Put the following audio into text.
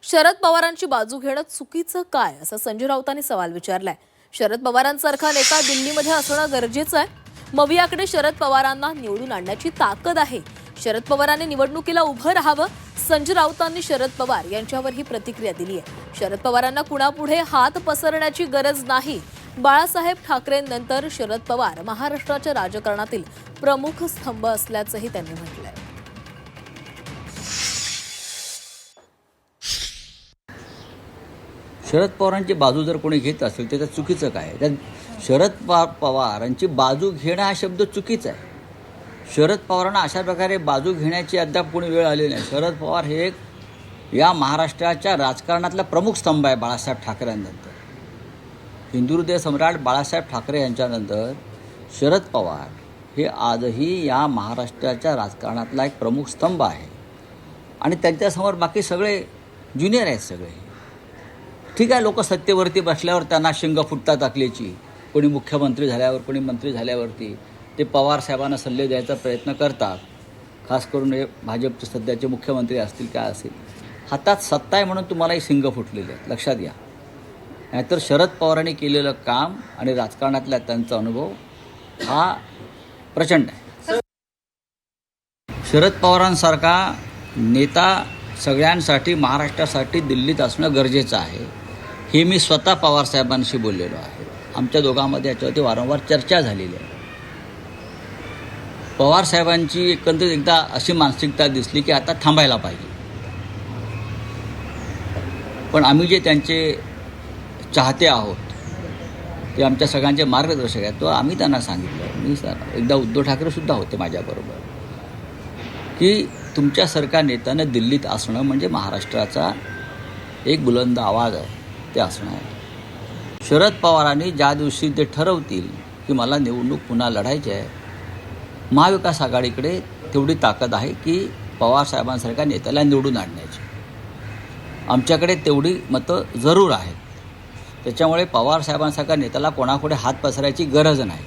शरद पवारांची बाजू घेणं चुकीचं काय असं संजय राऊतांनी सवाल विचारलाय। शरद पवारांसारखा नेता दिल्लीमध्ये असणं गरजेचं आहे। मवियाकडे शरद पवारांना निवडून आणण्याची ताकद आहे। शरद पवारांनी निवडणुकीला उभं राहावं। संजय राऊतांनी शरद पवार यांच्यावर ही प्रतिक्रिया दिली आहे। शरद पवारांना कुणापुढे हात पसरण्याची गरज नाही। बाळासाहेब ठाकरेंनंतर शरद पवार महाराष्ट्राच्या राजकारणातील प्रमुख स्तंभ असल्याचंही त्यांनी म्हटलंय। शरद पवारांची बाजू जर कोणी घेत असेल तर त्याचं चुकीचं काय आहे? त्यात शरद पवारांची बाजू घेणं हा शब्द चुकीचा आहे। शरद पवारांना अशा प्रकारे बाजू घेण्याची अद्याप कोणी वेळ आली नाही। शरद पवार हे एक या महाराष्ट्राच्या राजकारणातला प्रमुख स्तंभ आहे बाळासाहेब ठाकरेंनंतर। हिंदू हृदय सम्राट बाळासाहेब ठाकरे यांच्यानंतर शरद पवार हे आजही या महाराष्ट्राच्या राजकारणातला एक प्रमुख स्तंभ आहे आणि त्यांच्यासमोर बाकी सगळे ज्युनियर आहेत। सगळे ठीक आहे, लोक सत्तेवरती बसल्यावर त्यांना शिंग फुटतात अकलेची। कोणी मुख्यमंत्री झाल्यावर, कोणी मंत्री झाल्यावरती ते पवार साहेबांना सल्ले द्यायचा प्रयत्न करतात। खास करून हे भाजपचे सध्याचे मुख्यमंत्री असतील काय असेल, हातात सत्ता आहे म्हणून तुम्हालाही शिंग फुटलेले आहेत, लक्षात घ्या। नाहीतर शरद पवारांनी केलेलं काम आणि राजकारणातला त्यांचा अनुभव हा प्रचंड आहे। शरद पवारांसारखा नेता सगळ्यांसाठी, महाराष्ट्रासाठी दिल्लीत असणं गरजेचं आहे हे मी स्वतः पवार साहेबांशी बोललेलो आहे। आमच्या दोघांमध्ये याच्यावरती वारंवार चर्चा झालेली आहे। पवार साहेबांची एकंदरीत एकदा अशी मानसिकता दिसली की आता थांबायला पाहिजे। पण आम्ही जे त्यांचे चाहते आहोत ते आमच्या सगळ्यांचे मार्गदर्शक आहेत, तो आम्ही त्यांना सांगितलं, मी एकदा उद्धव ठाकरेसुद्धा होते माझ्याबरोबर, की तुमच्यासारख्या नेत्यानं दिल्लीत असणं म्हणजे महाराष्ट्राचा एक बुलंद आवाज आहे, ते असणं आहे। शरद पवारांनी ज्या दिवशी ते ठरवतील की मला निवडणूक पुन्हा लढायची आहे, महाविकास आघाडीकडे तेवढी ताकद आहे की पवार साहेबांसारख्या नेत्याला निवडून आणण्याची। आमच्याकडे तेवढी मतं जरूर आहेत। त्याच्यामुळे पवार साहेबांसारख्या नेत्याला कोणापुढे हात पसरायची गरज नाही।